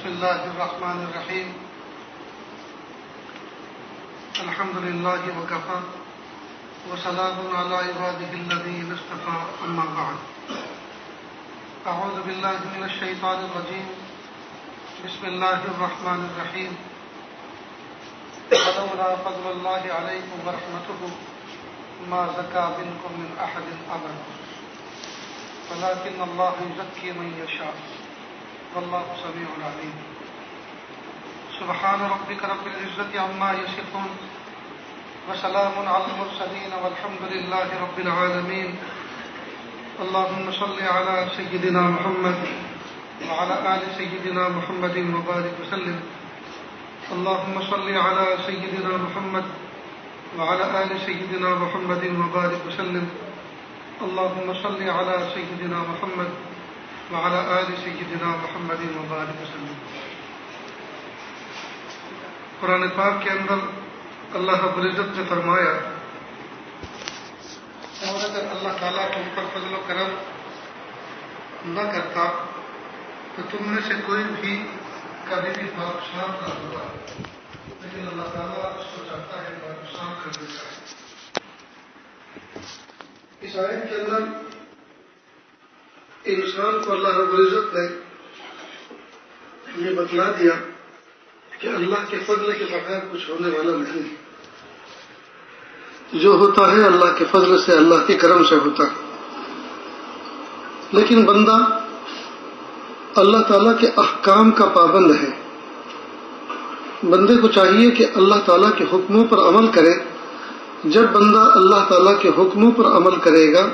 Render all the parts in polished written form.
بسم الله الرحمن الرحيم الحمد لله وكفى وسلام على عباده الذين اصطفى أما بعد أعوذ بالله من الشيطان الرجيم بسم الله الرحمن الرحيم ولولا فضل الله عليكم ورحمته ما زكى منكم من أحد أبدا ولكن الله يزكي من يشاء والله سميع عليم سبحان ربك رب العزة عما يصفون وسلام على المرسلين والحمد لله رب العالمين اللهم صل على سيدنا محمد وعلى آل سيدنا محمد وبارك وسلم اللهم صل على سيدنا محمد وعلى آل سيدنا محمد وبارك وسلم اللهم صل على سيدنا محمد وعلى آل سيدنا محمد وبارك وسلم. قرآن پاک کے اندر اللہ رب العزت نے فرمایا اور اگر اللہ تعالیٰ تم پر فضل و کرم نہ کرتا تو تم میں سے کوئی بھی کبھی بھی بادشاہ نہ ہوگا، لیکن اللہ تعالیٰ اس کو چاہتا ہے بادشاہ کر دیتا ہے. اس آیت کے اندر انسان کو اللہ رب العزت نے یہ بتلا دیا کہ اللہ کے فضل کے بغیر کچھ ہونے والا نہیں، جو ہوتا ہے اللہ کے فضل سے، اللہ کے کرم سے ہوتا ہے. لیکن بندہ اللہ تعالیٰ کے احکام کا پابند ہے. بندے کو چاہیے کہ اللہ تعالیٰ کے حکموں پر عمل کرے. جب بندہ اللہ تعالیٰ کے حکموں پر عمل کرے گا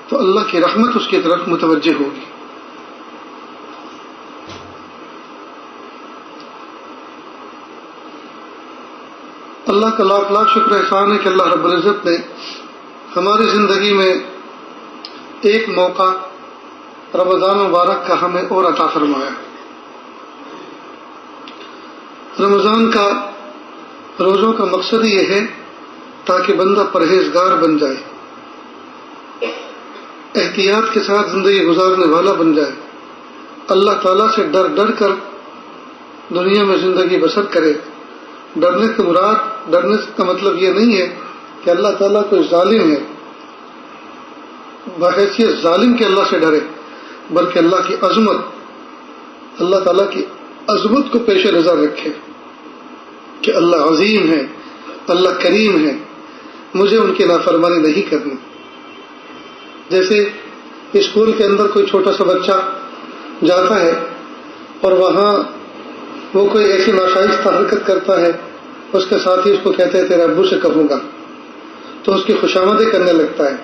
تو اللہ کی رحمت اس کی طرف متوجہ ہوگی. اللہ کا لاکھ لاکھ شکر احسان ہے کہ اللہ رب العزت نے ہماری زندگی میں ایک موقع رمضان مبارک کا ہمیں اور عطا فرمایا. رمضان کا روزوں کا مقصد یہ ہے تاکہ بندہ پرہیزگار بن جائے، احتیاط کے ساتھ زندگی گزارنے والا بن جائے، اللہ تعالیٰ سے ڈر ڈر کر دنیا میں زندگی بسر کرے. ڈرنے کا مطلب یہ نہیں ہے کہ اللہ تعالیٰ کوئی ظالم ہے، بحیثیت ظالم کے اللہ سے ڈرے، بلکہ اللہ کی عظمت، اللہ تعالیٰ کی عظمت کو پیش نظر رکھے کہ اللہ عظیم ہے، اللہ کریم ہے، مجھے ان کی نافرمانی نہیں کرنی. جیسے اسکول کے اندر کوئی چھوٹا سا بچہ جاتا ہے اور وہاں وہ کوئی ایسی ناشائستہ حرکت کرتا ہے، اس کے ساتھی اس کو کہتے ہیں تیرے ابو سے کہوں گا، تو اس کی خوشامدی کرنے لگتا ہے،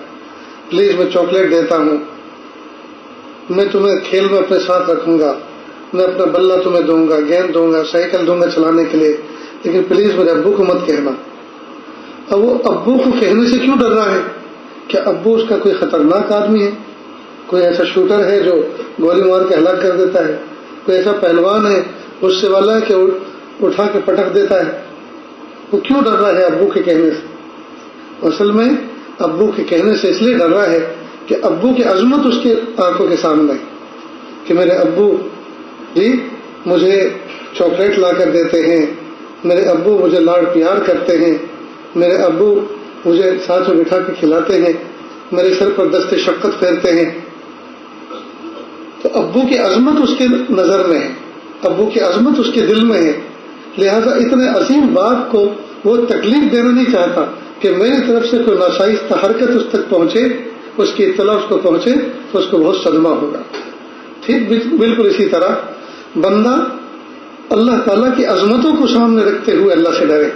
پلیز میں چاکلیٹ دیتا ہوں، میں تمہیں کھیل میں اپنے ساتھ رکھوں گا، میں اپنا بلہ تمہیں دوں گا، گیند دوں گا، سائیکل دوں گا چلانے کے لیے، لیکن پلیز میرے ابو کو مت کہنا. اب وہ ابو کو کہنے سے کیوں ڈر رہا ہے؟ کہ ابو اس کا کوئی خطرناک آدمی ہے، کوئی ایسا شوٹر ہے جو گولی مار کے ہلاک کر دیتا ہے، کوئی ایسا پہلوان ہے غصے والا ہے کہ اٹھا کے پٹک دیتا ہے. وہ کیوں ڈر رہا ہے ابو کے کہنے سے؟ اصل میں ابو کے کہنے سے اس لیے ڈر رہا ہے کہ ابو کی عظمت اس کے آنکھوں کے سامنے ہے کہ میرے ابو جی مجھے چاکلیٹ لا کر دیتے ہیں، میرے ابو مجھے لاڈ پیار کرتے ہیں، میرے ابو مجھے ساتھ میں بٹھا کے کھلاتے ہیں، میرے سر پر دست شفقت پھیرتے ہیں. تو ابو کی عظمت اس کے نظر میں ہے، ابو کی عظمت اس کے دل میں ہے. لہذا اتنے عظیم بات کو وہ تکلیف دینا نہیں چاہتا کہ میری طرف سے کوئی ناشائستہ حرکت اس تک پہنچے، اس کی اطلاع اس کو پہنچے تو اس کو بہت صدمہ ہوگا. ٹھیک بالکل اسی طرح بندہ اللہ تعالیٰ کی عظمتوں کو سامنے رکھتے ہوئے اللہ سے ڈرے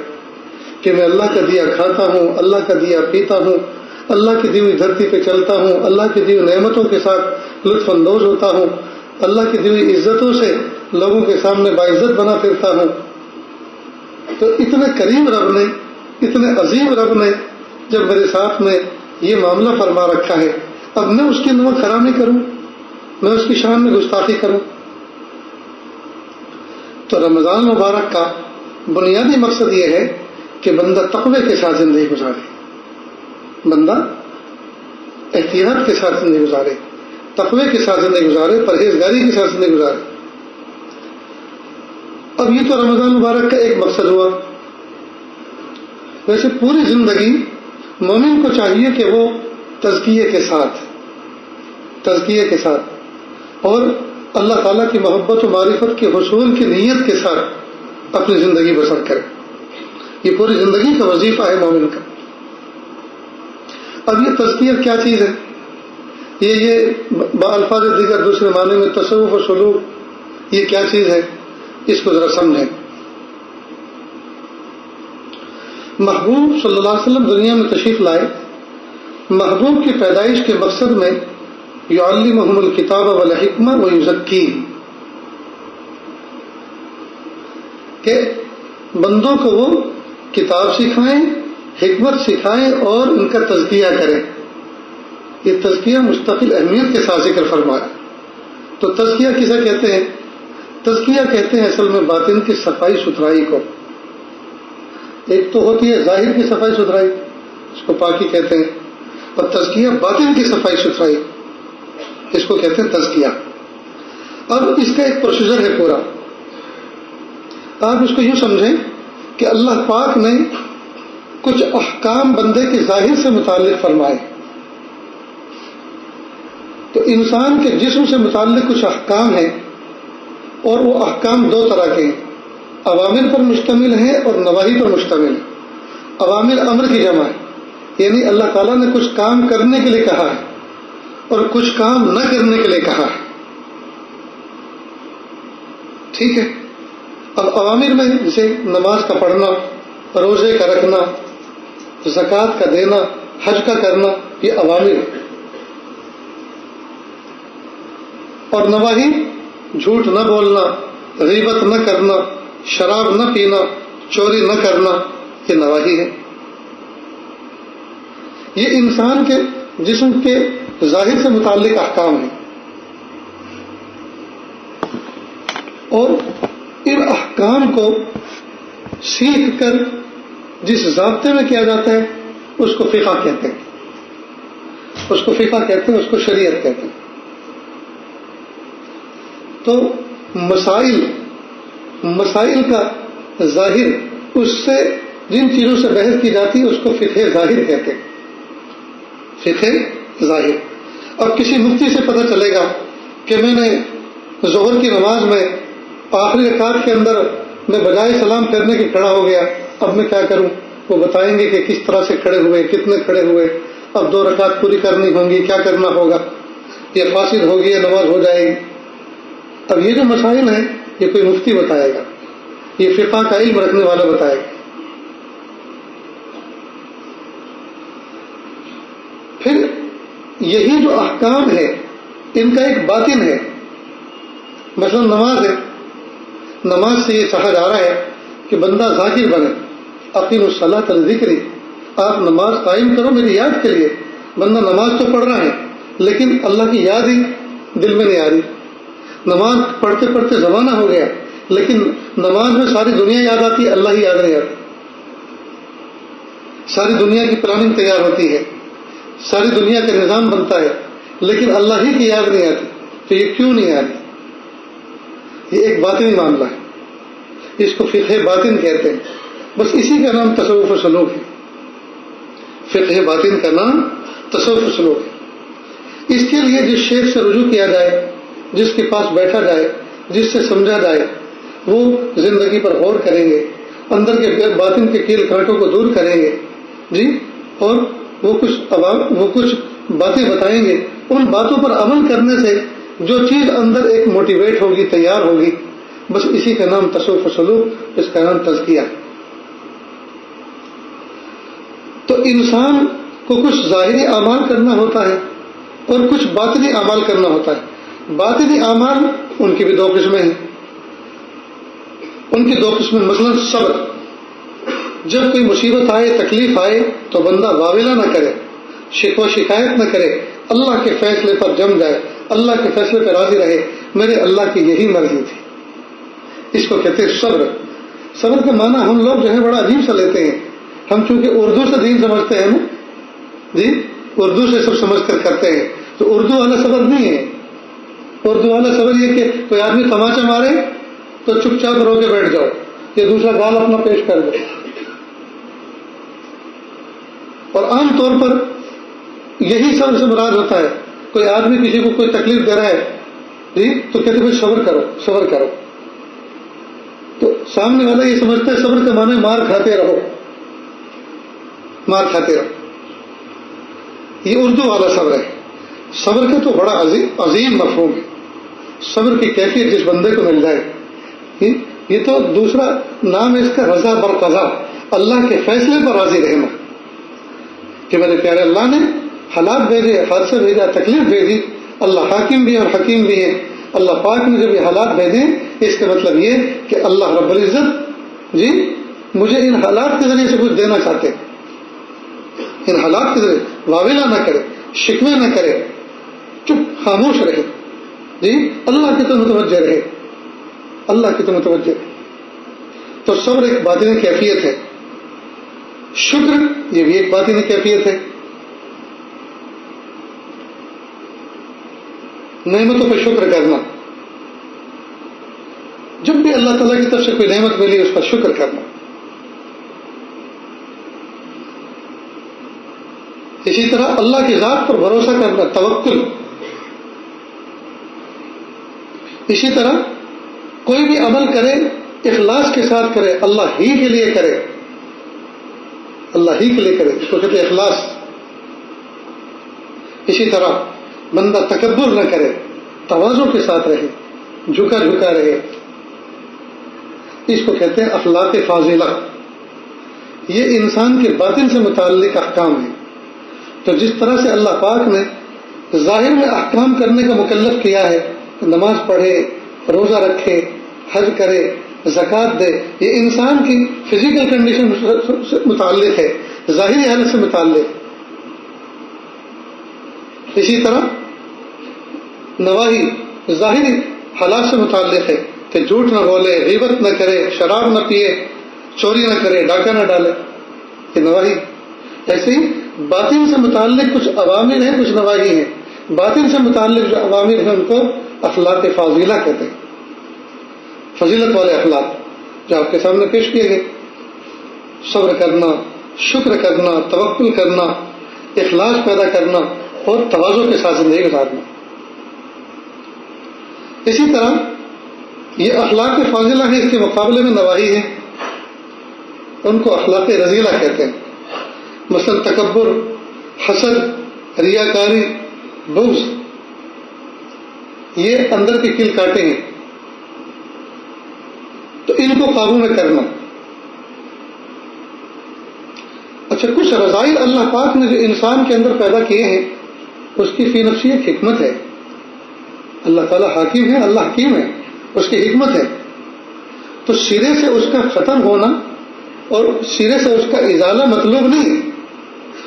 کہ میں اللہ کا دیا کھاتا ہوں، اللہ کا دیا پیتا ہوں، اللہ کی دی ہوئی دھرتی پہ چلتا ہوں، اللہ کی دی ہوئی نعمتوں کے ساتھ لطف اندوز ہوتا ہوں، اللہ کی دی ہوئی عزتوں سے لوگوں کے سامنے باعزت بنا پھرتا ہوں. تو اتنے کریم رب نے، اتنے عظیم رب نے جب میرے ساتھ میں یہ معاملہ فرما رکھا ہے، اب میں اس کی نمک حرامی کروں، میں اس کی شان میں گستاخی کروں؟ تو رمضان مبارک کا بنیادی مقصد یہ ہے کہ بندہ تقوی کے ساتھ زندگی گزارے، بندہ احتیاط کے ساتھ زندگی گزارے، تقوی کے ساتھ زندگی گزارے، پرہیزگاری کے ساتھ زندگی گزارے. اب یہ تو رمضان مبارک کا ایک مقصد ہوا. ویسے پوری زندگی مومن کو چاہیے کہ وہ تزکیے کے ساتھ اور اللہ تعالیٰ کی محبت و معرفت کے حصول کی نیت کے ساتھ اپنی زندگی بسر کرے. یہ پوری زندگی کا وظیفہ ہے مومن کا. اب یہ تزکیہ کیا چیز ہے؟ یہ بالفاظ دیگر دوسرے معنی میں تصوف و سلوک، یہ کیا چیز ہے؟ اس کو ذرا سمجھیں. محبوب صلی اللہ علیہ وسلم دنیا میں تشریف لائے. محبوب کی پیدائش کے مقصد میں یعلمہم الکتاب والحکمہ ویزکیہم، کہ بندوں کو وہ کتاب سکھائیں، حکمت سکھائیں اور ان کا تزکیہ کریں. یہ تزکیہ مستقل اہمیت کے ساتھ ذکر فرمایا. تو تزکیہ کسے کہتے ہیں؟ تزکیہ کہتے ہیں اصل میں باطن کی صفائی ستھرائی کو. ایک تو ہوتی ہے ظاہر کی صفائی ستھرائی، اس کو پاکی کہتے ہیں، اور تزکیہ باطن کی صفائی ستھرائی، اس کو کہتے ہیں تزکیہ. اب اس کا ایک پروسیجر ہے پورا. آپ اس کو یوں سمجھیں کہ اللہ پاک نے کچھ احکام بندے کے ظاہر سے متعلق فرمائے. تو انسان کے جسم سے متعلق کچھ احکام ہیں، اور وہ احکام دو طرح کے ہیں، اوامر پر مشتمل ہیں اور نواہی پر مشتمل ہیں. اوامر امر کی جمع ہے، یعنی اللہ تعالیٰ نے کچھ کام کرنے کے لیے کہا ہے اور کچھ کام نہ کرنے کے لیے کہا ہے. ٹھیک ہے. اب اوامر میں جیسے نماز کا پڑھنا، روزے کا رکھنا، زکوٰۃ کا دینا، حج کا کرنا، یہ اوامر. اور نواہی جھوٹ نہ بولنا، غیبت نہ کرنا، شراب نہ پینا، چوری نہ کرنا، یہ نواہی ہے. یہ انسان کے جسم کے ظاہر سے متعلق احکام ہیں. اور ان احکام کو سیکھ کر جس ضابطے میں کیا جاتا ہے اس کو فقہ کہتے ہیں. اس کو فقہ کہتے ہیں، اس کو شریعت کہتے ہیں. تو مسائل کا ظاہر، اس سے جن چیزوں سے بحث کی جاتی ہے اس کو فقہ ظاہر کہتے ہیں. فقہ ظاہر. اب کسی مفتی سے پتہ چلے گا کہ میں نے ظہر کی نماز میں آخری رکعت کے اندر میں بجائے سلام پھیرنے کے کھڑا ہو گیا، اب میں کیا کروں؟ وہ بتائیں گے کہ کس طرح سے کھڑے ہوئے، کتنے کھڑے ہوئے، اب 2 رکعت پوری کرنی ہوں گی، کیا کرنا ہوگا، یہ فاسد ہوگی یا نماز ہو جائے گی. اب یہ جو مسائل ہیں یہ کوئی مفتی بتائے گا، یہ فقہ کا علم رکھنے والا بتائے گا. پھر یہی جو احکام ہے ان کا ایک باطن ہے. مثلا نماز ہے، نماز سے یہ کہا جا رہا ہے کہ بندہ ذاکر بنے. اقیم الصلاۃ لذکری، آپ نماز قائم کرو میری یاد کے لیے. بندہ نماز تو پڑھ رہا ہے لیکن اللہ کی یاد ہی دل میں نہیں آ رہی. نماز پڑھتے پڑھتے زمانہ ہو گیا لیکن نماز میں ساری دنیا یاد آتی ہے، اللہ ہی یاد نہیں آتی. ساری دنیا کی پلاننگ تیار ہوتی ہے، ساری دنیا کا نظام بنتا ہے لیکن اللہ ہی کی یاد نہیں آتی. تو یہ کیوں نہیں آتی؟ یہ ایک باطنی معاملہ ہے، اس کو فقہ باطن کہتے ہیں. بس اسی کا نام تصوف و سلوک ہے. فقہ باطن کا نام تصوف و سلوک ہے. اس کے لیے جس شیخ سے رجوع کیا جائے، جس کے پاس بیٹھا جائے، جس سے سمجھا جائے، وہ زندگی پر غور کریں گے، اندر کے باطن کے کیل کانٹوں کو دور کریں گے جی، اور وہ کچھ باتیں بتائیں گے. ان باتوں پر عمل کرنے سے جو چیز اندر ایک موٹیویٹ ہوگی، تیار ہوگی، بس اسی کا نام تصوف و سلوک، اس کا نام تزکیہ. تو انسان کو کچھ ظاہری اعمال کرنا ہوتا ہے اور کچھ باطنی اعمال کرنا ہوتا ہے. باطنی اعمال ان کی بھی 2 قسمیں ہیں. ان کی 2 قسمیں، مثلا صبر. جب کوئی مصیبت آئے، تکلیف آئے تو بندہ واویلا نہ کرے، شکوہ شکایت نہ کرے، اللہ کے فیصلے پر جم جائے، اللہ کے فیصلے پر راضی رہے، میرے اللہ کی یہی مرضی تھی. اس کو کہتے ہیں صبر. صبر کا معنی ہم لوگ جو ہے بڑا عجیب سا لیتے ہیں. ہم چونکہ اردو سے دین سمجھتے ہیں نا جی، اردو سے سب سمجھ کر کرتے ہیں، تو اردو والا صبر نہیں ہے. اردو والا صبر یہ کہ کوئی آدمی تماچا مارے تو چپ چاپ رو کے بیٹھ جاؤ یا دوسرا گال اپنا پیش کر دو. اور عام طور پر یہی صبر سے مراد ہوتا ہے. کوئی آدمی کسی کو کوئی تکلیف دے رہا ہے جی تو کہتے بھائی صبر کرو صبر کرو. تو سامنے والا یہ سمجھتا ہے صبر کا معنی مار کھاتے رہو، مار کھاتے رہو. یہ اردو والا صبر ہے. صبر کا تو بڑا عظیم مفہوم ہے. صبر کی کیفیت جس بندے کو مل جائے، یہ تو دوسرا نام ہے اس کا رضا برقضا، اللہ کے فیصلے پر راضی رہنا. کہ میرے پیارے اللہ نے حالات بھیجے، حادثہ بھیجا، تکلیف بھیجی. اللہ حاکم بھی ہے اور حکیم بھی ہے. اللہ پاک نے جب یہ حالات بھیجے اس کا مطلب یہ کہ اللہ رب العزت جی مجھے ان حالات کے ذریعے سے کچھ دینا چاہتے ہیں. ان حالات کے ذریعے واویلا نہ کرے، شکوے نہ کرے، چپ خاموش رہے جی، اللہ کی تو متوجہ رہے، اللہ کی تو متوجہ رہے. تو صبر ایک باطنی کیفیت ہے. شکر یہ بھی ایک باطنی کیفیت ہے. نعمتوں پہ شکر کرنا، جب بھی اللہ تعالیٰ کی طرف سے کوئی نعمت ملی اس پر شکر کرنا. اسی طرح اللہ کی ذات پر بھروسہ کرنا، توکل. اسی طرح کوئی بھی عمل کرے اخلاص کے ساتھ کرے، اللہ ہی کے لیے کرے، اللہ ہی کے لیے کرے، اس کو کہتے ہیں اخلاص. اسی طرح بندہ تکبر نہ کرے، تواضع کے ساتھ رہے، جھکا جھکا رہے، اس کو کہتے ہیں اخلاق فاضلہ. یہ انسان کے باطن سے متعلق احکام ہیں. تو جس طرح سے اللہ پاک نے ظاہر میں احکام کرنے کا مکلف کیا ہے، نماز پڑھے، روزہ رکھے، حج کرے، زکوٰۃ دے، یہ انسان کی فزیکل کنڈیشن سے متعلق ہے، ظاہری حالت سے متعلق. اسی طرح نواہی ظاہری حالات سے متعلق ہے کہ جھوٹ نہ بولے، غیبت نہ کرے، شراب نہ پیے، چوری نہ کرے، ڈاکہ نہ ڈالے، یہ نواہی. ایسے ہی باطن سے متعلق کچھ عوامر ہیں، کچھ نواہی ہیں. باطن سے متعلق جو عوامر ہیں ان کو اخلاق فاضلہ کہتے ہیں، فضیلت والے اخلاق جو آپ کے سامنے پیش کیے گئے. صبر کرنا، شکر کرنا، توکل کرنا، اخلاص پیدا کرنا اور تواضع کے ساتھ زندگی گزارنا. اسی طرح یہ اخلاق فاضلہ ہے، اس کے مقابلے میں نواہی ہیں، ان کو اخلاق رذیلہ کہتے ہیں. مثلا تکبر، حسد، ریاکاری، بغض، یہ اندر کے کیل کاٹے ہیں، تو ان کو قابو میں کرنا. اچھا، کچھ رذائل اللہ پاک نے جو انسان کے اندر پیدا کیے ہیں اس کی فی نفسی ایک حکمت ہے. اللہ تعالیٰ حاکم ہے، اللہ حکیم ہے، اس کی حکمت ہے. تو سرے سے اس کا ختم ہونا اور سرے سے اس کا ازالہ مطلوب نہیں.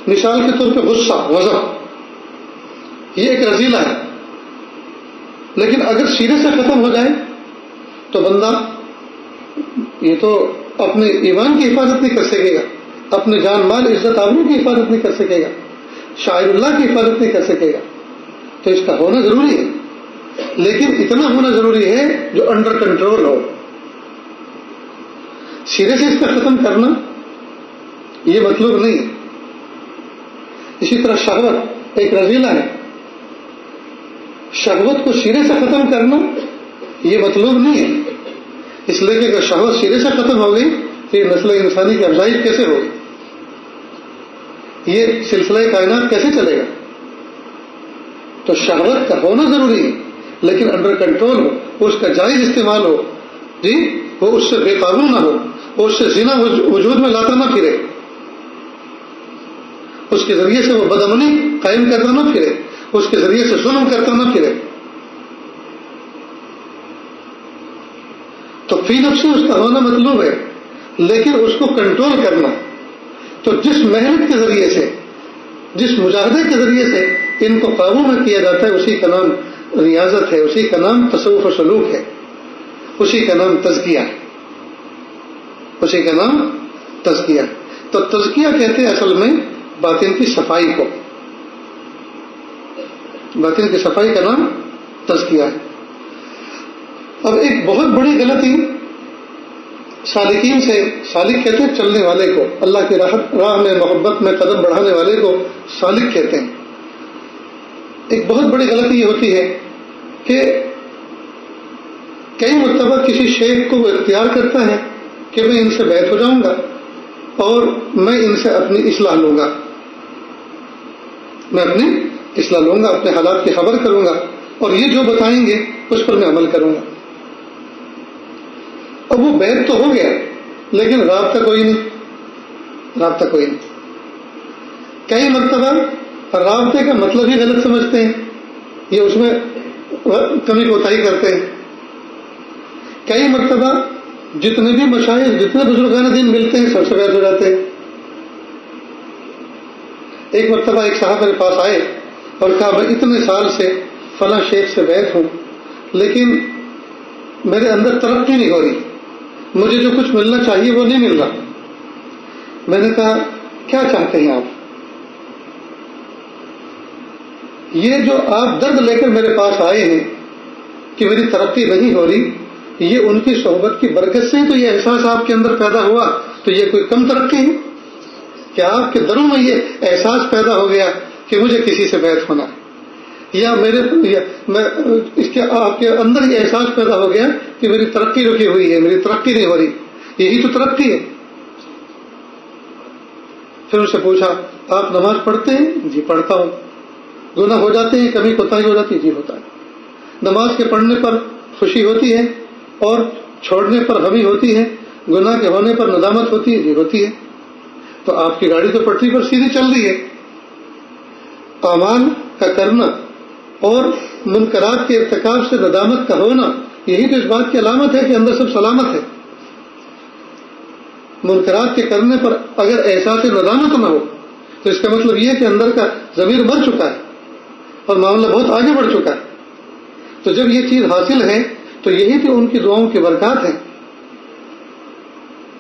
مثال کے طور پہ غصہ، غضب، یہ ایک رذیلہ ہے. لیکن اگر سرے سے ختم ہو جائے تو بندہ یہ تو اپنے ایمان کی حفاظت نہیں کر سکے گا، اپنے جان مال عزت آبرو کی حفاظت نہیں کر سکے گا، شاعر اللہ کی حفاظت نہیں کر سکے گا. تو اس کا ہونا ضروری ہے، لیکن اتنا ہونا ضروری ہے جو انڈر کنٹرول ہو. سرے سے اس کا ختم کرنا یہ مطلوب نہیں. اسی طرح شہوت ایک رذیلہ ہے، شہوت کو سرے سے ختم کرنا یہ مطلوب نہیں ہے. اس لیے کہ اگر شہوت سرے سے ختم ہو گئی تو یہ نسل انسانی کی افزائش کیسے ہوگی، یہ سلسلہ کائنات کیسے چلے گا. تو شہوت کا ہونا ضروری ہے لیکن انڈر کنٹرول ہو، اس کا جائز استعمال ہو جی، وہ اس سے بے قابو نہ ہو، وہ اس سے زنا وجود میں لاتا نہ پھرے، اس کے ذریعے سے وہ بدامنی قائم کرتا نہ پھرے، اس کے ذریعے سے ظلم کرتا نہ پھرے. تو فی نفسی اس کا ہونا مطلوب ہے لیکن اس کو کنٹرول کرنا. تو جس محنت کے ذریعے سے، جس مجاہدے کے ذریعے سے ان کو قابو میں کیا جاتا ہے اسی کا نام ریاضت ہے، اسی کا نام تصوف و سلوک ہے، اسی کا نام تزکیہ ہے، اسی کا نام تزکیہ. تو تزکیہ کہتے ہیں اصل میں باطن کی صفائی کو، باطن کی صفائی کا نام تزکیہ ہے. اب ایک بہت بڑی غلطی سالکین سے، سالک کہتے ہیں چلنے والے کو، اللہ کی راہ میں محبت میں قدم بڑھانے والے کو سالک کہتے ہیں۔ ایک بہت بڑی غلطی یہ ہوتی ہے کہ کئی مرتبہ کسی شیخ کو وہ اختیار کرتا ہے کہ میں ان سے بیعت ہو جاؤں گا اور میں ان سے اپنی اصلاح لوں گا، میں اپنی اصلاح لوں گا، اپنے حالات کی خبر کروں گا اور یہ جو بتائیں گے اس پر میں عمل کروں گا۔ اب وہ بیعت تو ہو گیا لیکن رابطہ کوئی نہیں۔ کئی مرتبہ رابطے کا مطلب ہی غلط سمجھتے ہیں، یہ اس میں کمی کوتاہی کرتے ہیں۔ کئی مرتبہ جتنے بھی مشائخ، جتنے بزرگان دین ملتے ہیں سب سے بیعت ہو جاتے ہیں۔ ایک مرتبہ ایک صاحب میرے پاس آئے اور کہا میں اتنے سال سے فلاں شیخ سے بیعت ہوں لیکن میرے اندر ترقی نہیں ہو رہی، مجھے جو کچھ ملنا چاہیے وہ نہیں مل رہا۔ میں نے کہا کیا چاہتے ہیں آپ؟ یہ جو آپ درد لے کر میرے پاس آئے ہیں کہ میری ترقی نہیں ہو رہی، یہ ان کی صحبت کی برکت سے تو یہ احساس آپ کے اندر پیدا ہوا، تو یہ کوئی کم ترقی ہے کہ آپ کے دلوں میں یہ احساس پیدا ہو گیا کہ مجھے کسی سے بیعت ہونا ہے، یا آپ کے اندر یہ احساس پیدا ہو گیا کہ میری ترقی رکی ہوئی ہے، میری ترقی نہیں ہو رہی، یہی تو ترقی ہے۔ پھر ان سے پوچھا آپ نماز پڑھتے ہیں؟ جی پڑھتا ہوں۔ گناہ ہو جاتے ہیں، کمی کوتاہی ہو جاتی ہے؟ جی ہوتا ہے۔ نماز کے پڑھنے پر خوشی ہوتی ہے اور چھوڑنے پر غمی ہوتی ہے، گناہ کے ہونے پر ندامت ہوتی ہے؟ جی ہوتی ہے۔ تو آپ کی گاڑی تو پٹری پر سیدھی چل رہی ہے۔ اعمال کا کرنا اور منکرات کے ارتکاب سے ندامت کا ہونا، یہی تو اس بات کی علامت ہے کہ اندر سب سلامت ہے۔ منکرات کے کرنے پر اگر احساس ندامت نہ ہو تو اس کا مطلب یہ ہے کہ اندر کا ضمیر مر چکا ہے اور معاملہ بہت آگے بڑھ چکا ہے۔ تو جب یہ چیز حاصل ہے تو یہی تو ان کی دعاؤں کی برکات ہے،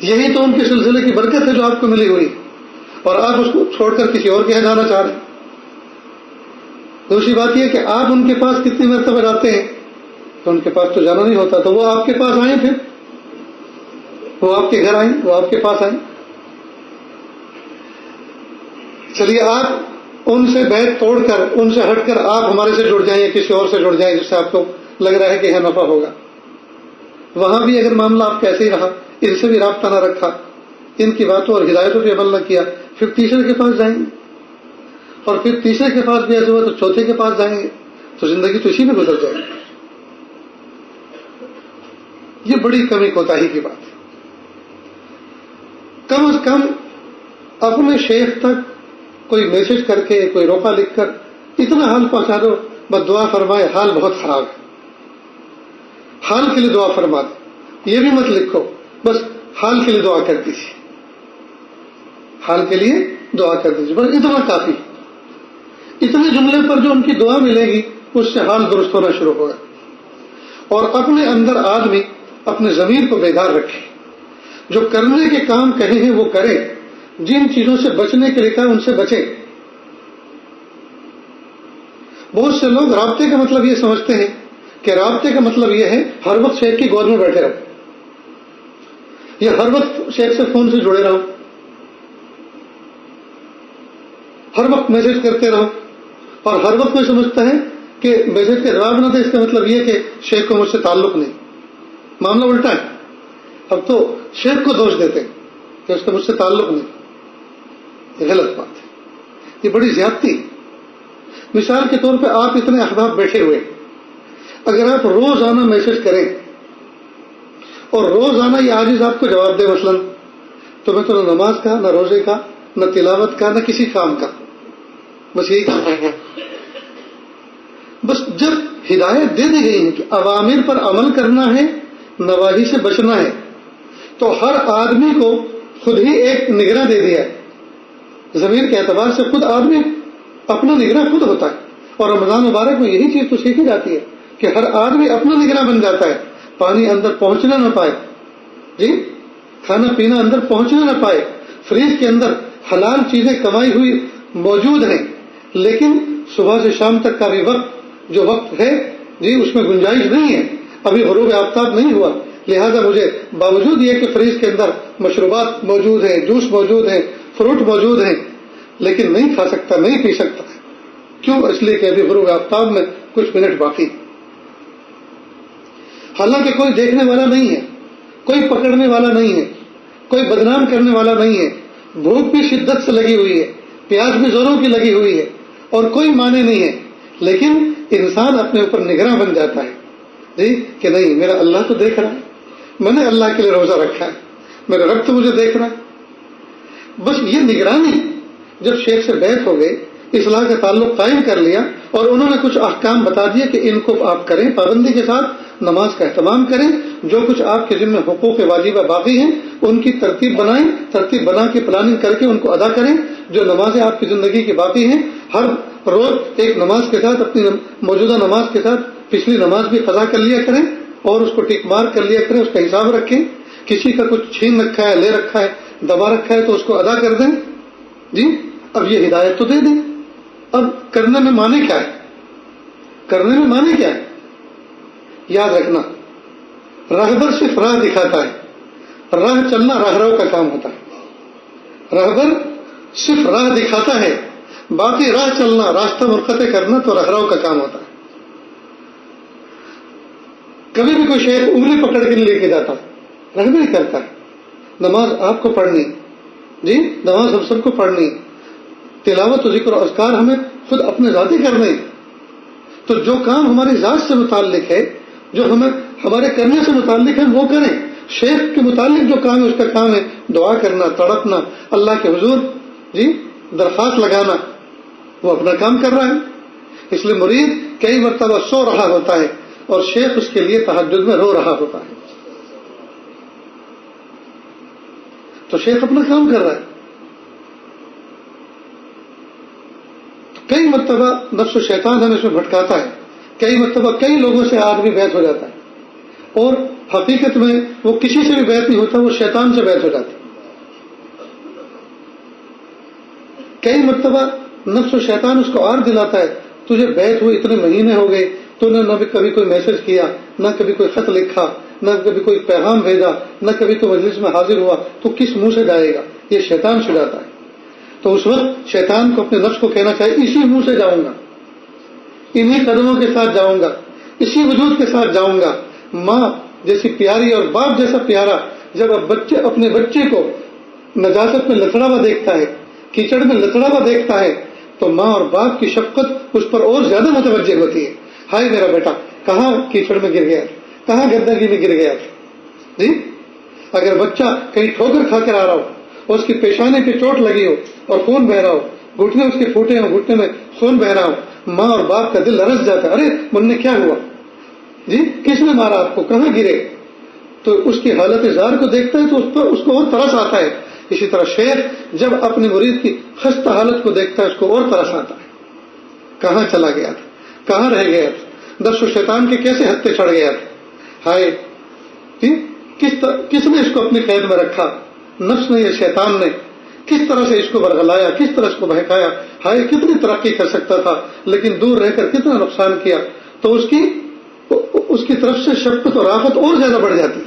یہی تو ان کے سلسلے کی برکت ہے جو آپ کو ملی ہوئی، اور آپ اس کو چھوڑ کر کسی اور کے یہاں جانا چاہ رہے ہیں۔ دوسری بات یہ کہ آپ ان کے پاس کتنی مرتبہ جاتے ہیں، تو ان کے پاس تو جانا نہیں ہوتا، تو وہ آپ کے پاس آئیں، پھر وہ آپ کے گھر آئیں، وہ آپ کے پاس آئیں۔ چلیے آپ ان سے بیعت توڑ کر، ان سے ہٹ کر آپ ہمارے سے جڑ جائیں یا کسی اور سے جڑ جائیں جس سے آپ کو لگ رہا ہے کہ یہاں نفع ہوگا۔ وہاں بھی اگر معاملہ آپ کیسے ہی رہا، ان سے بھی رابطہ نہ رکھا، ان کی باتوں اور ہدایتوں پہ عمل نہ کیا، پھر تیسرے کے پاس جائیں گے، اور پھر تیسرے کے پاس بھی ایسے ہوا تو چوتھے کے پاس جائیں گے، تو زندگی تو اسی میں گزر جائے گی۔ یہ بڑی کمی کوتاہی کی بات ہے۔ کم از کم اپنے شیخ تک کوئی میسج کر کے، کوئی روپا لکھ کر اتنا حال پہنچا دو، بس دعا فرمائے حال بہت خراب ہے، حال کے لیے دعا فرما دے، یہ بھی مت لکھو، بس حال کے لیے دعا کر دیجیے، حال کے لیے دعا کر دیجیے، بس اتنا کافی۔ اتنے جملے پر جو ان کی دعا ملے گی اس سے حال درست ہونا شروع ہوگا۔ اور اپنے اندر آدمی اپنے ضمیر کو بیدار رکھے، جو کرنے کے کام کہے ہیں وہ کرے، جن چیزوں سے بچنے کے لیے کہا ان سے بچے۔ بہت سے لوگ رابطے کا مطلب یہ سمجھتے ہیں کہ رابطے کا مطلب یہ ہے ہر وقت شیخ کی گود میں بیٹھے رہو، یا ہر وقت شیخ سے فون سے جڑے رہو، ہر وقت میسج کرتے رہو، اور ہر وقت میں سمجھتا ہے کہ میسج کا جواب نہ دے، اس کا مطلب یہ کہ شیخ کو مجھ سے تعلق نہیں۔ معاملہ الٹا ہے، اب تو شیخ کو دوش دیتے ہیں کہ اس کا مجھ سے تعلق نہیں۔ یہ غلط بات ہے، یہ بڑی زیادتی۔ مثال کے طور پہ آپ اتنے احباب بیٹھے ہوئے، اگر آپ روزانہ میسج کریں اور روزانہ یہ عاجز آپ کو جواب دے مثلاً، تو میں تو نہ نماز کا، نہ روزے کا، نہ تلاوت کا، نہ کسی کام کا، بس یہی کام ہے۔ بس جب ہدایت دے دی گئی ہے کہ اوامر پر عمل کرنا ہے، نواہی سے بچنا ہے، تو ہر آدمی کو خود ہی ایک نگراں دے دیا ہے۔ ضمیر کے اعتبار سے خود آدمی اپنا نگراں خود ہوتا ہے، اور رمضان مبارک میں یہی چیز تو سیکھی جاتی ہے کہ ہر آدمی اپنا نگراں بن جاتا ہے، پانی اندر پہنچنا نہ پائے، جی کھانا پینا اندر پہنچنا نہ پائے، فریج کے اندر حلال چیزیں کمائی ہوئی موجود ہیں، لیکن صبح سے شام تک کا بھی وقت جو وقت ہے جی اس میں گنجائش نہیں ہے، ابھی غروب آفتاب نہیں ہوا، لہذا مجھے باوجود یہ کہ فریج کے اندر مشروبات موجود ہیں، جوس موجود ہیں، فروٹ موجود ہیں، لیکن نہیں کھا سکتا، نہیں پی سکتا. کیوں؟ اس لیے کہ ابھی غروب آفتاب میں کچھ منٹ باقی. حالانکہ کوئی دیکھنے والا نہیں ہے، کوئی پکڑنے والا نہیں ہے، کوئی بدنام کرنے والا نہیں ہے. بھوک بھی شدت سے لگی ہوئی ہے، پیاس بھی زوروں کی لگی ہوئی ہے، اور کوئی معنی نہیں ہے. لیکن انسان اپنے اوپر نگراں بن جاتا ہے جی کہ نہیں، میرا اللہ تو دیکھ رہا ہے، میں نے اللہ کے لیے روزہ رکھا ہے، میرا رب تو مجھے دیکھ رہا ہے. بس یہ نگرانی جب شیخ سے بیعت ہو گئی، اصلاح کا تعلق قائم کر لیا، اور انہوں نے کچھ احکام بتا دیے کہ ان کو آپ کریں، پابندی کے ساتھ نماز کا اہتمام کریں، جو کچھ آپ کے ذمہ حقوق واجبہ باقی ہیں ان کی ترتیب بنائیں، ترتیب بنا کے پلاننگ کر کے ان کو ادا کریں. جو نمازیں آپ کی زندگی کی باقی ہیں، ہر روز ایک نماز کے ساتھ، اپنی موجودہ نماز کے ساتھ پچھلی نماز بھی قضا کر لیا کریں، اور اس کو ٹک مار کر لیا کریں، اس کا حساب رکھیں. کسی کا کچھ چھین رکھا ہے، لے رکھا ہے، دبا رکھا ہے تو اس کو ادا کر دیں. جی اب یہ ہدایت تو دے دیں. اب کرنے میں معنی کیا ہے؟ کرنے میں معنی کیا ہے؟ یاد رکھنا، راہبر صرف راہ دکھاتا ہے، راہ چلنا راہرو کا کام ہوتا ہے. راہبر صرف راہ دکھاتا ہے، باقی راہ چلنا، راستہ منقطع کرنا تو راہرو کا کام ہوتا ہے. کبھی بھی کوئی شیخ انگلی پکڑ کے لے کے جاتا، رہبری کرتا ہے. نماز آپ کو پڑھنی، جی نماز ہم سب کو پڑھنی، تلاوت و ذکر و اذکار ہمیں خود اپنے ذاتی کرنے. تو جو کام ہماری ذات سے متعلق ہے، جو ہمیں ہمارے کرنے سے متعلق ہے، وہ کریں. شیخ کے متعلق جو کام ہے اس کا کام ہے دعا کرنا، تڑپنا، اللہ کے حضور جی درخواست لگانا، وہ اپنا کام کر رہا ہے. اس لیے مرید کئی مرتبہ سو رہا ہوتا ہے اور شیخ اس کے لیے تہجد میں رو رہا ہوتا ہے. تو شیخ اپنا کام کر رہا ہے. کئی مرتبہ نفس و شیطان ہمیں اس میں بھٹکاتا ہے، کئی مرتبہ کئی لوگوں سے آدمی بیعت ہو جاتا ہے، اور حقیقت میں وہ کسی سے بھی بیعت نہیں ہوتا، وہ شیطان سے بیعت ہو جاتا ہے. کئی مرتبہ نفس و شیطان اس کو عار دلاتا ہے، تجھے بیعت ہوئے اتنے مہینے ہو گئے، تو نے نہ کبھی کوئی میسج کیا، نہ کبھی کوئی خط لکھا، نہ کبھی کوئی پیغام بھیجا، نہ کبھی تو مجلس میں حاضر ہوا، تو کس منہ سے جائے گا؟ یہ شیطان چھڑاتا ہے. تو اس وقت شیطان کو اپنے نفس کو کہنا چاہیے اسی منہ سے جاؤں گا، انہی قدموں کے ساتھ جاؤں گا، اسی وجود کے ساتھ جاؤں گا. ماں جیسی پیاری اور باپ جیسا پیارا جب اب اپنے بچے کو نجاست میں لتڑا ہوا دیکھتا ہے، کیچڑ میں لتڑا ہوا دیکھتا ہے، تو ماں اور باپ کی شفقت اس پر اور زیادہ متوجہ ہوتی ہے. ہائے میرا بیٹا کہاں کیچڑ میں گر گیا، کہاں گندگی میں گر گیا. جی اگر بچہ کہیں ٹھوکر کھا کر آ رہا ہو اور اس کی پیشانی پہ چوٹ لگی ہو اور خون بہ رہا ہو، گھٹنے اس کے پھوٹے ہوں، گھٹنے میں خون بہ رہا ہو، ماں اور باپ کا دل لرز جاتا ہے. ارے من نے کیا ہوا جی، کس نے مارا آپ کو، کہاں گرے؟ تو اس کی حالت زار کو دیکھتا ہے تو اس کو اور ترس آتا ہے. اسی طرح شیخ جب اپنے مرید کی خستہ حالت کو دیکھتا ہے اس کو اور ترس آتا ہے. کہاں چلا گیا تھا، کہاں رہ گیا تھا، نفس و شیطان کے کیسے ہتھے چڑھ گیا تھا. ہائے جی کس نے اس کو اپنی قید میں رکھا؟ نفس نے یا شیطان نے؟ کس طرح سے اس کو برگلایا، کس طرح اس کو بہکایا. ہائے کتنی ترقی کر سکتا تھا لیکن دور رہ کر کتنا نقصان کیا. تو اس کی طرف سے شفقت اور رافت اور زیادہ بڑھ جاتی.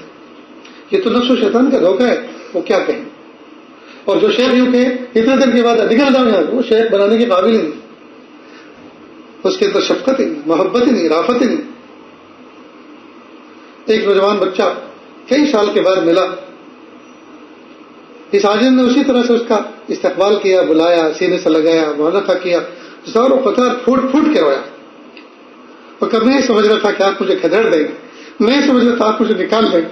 یہ تو نفس و شیطان کا دھوکہ ہے، وہ کیا کہیں. اور جو شیخ یوں کہ اتنے دن کے بعد نکل جاؤں گا، وہ شیخ بنانے کے قابل ہی نہیں، اس کے اندر شفقت ہی نہیں، محبت ہی نہیں، رافت ہی نہیں. ایک نوجوان بچہ کئی سال کے بعد ملا، اس عاجز نے اسی طرح سے اس کا استقبال کیا، بلایا، سینے سے لگایا، معانقہ کیا، زور و قطار پھوٹ پھوٹ کے رویا. اور کب میں سمجھ رہا تھا کہ آپ مجھے کھدڑ دیں گے، میں سمجھ رہا تھا آپ مجھے نکال دیں گے.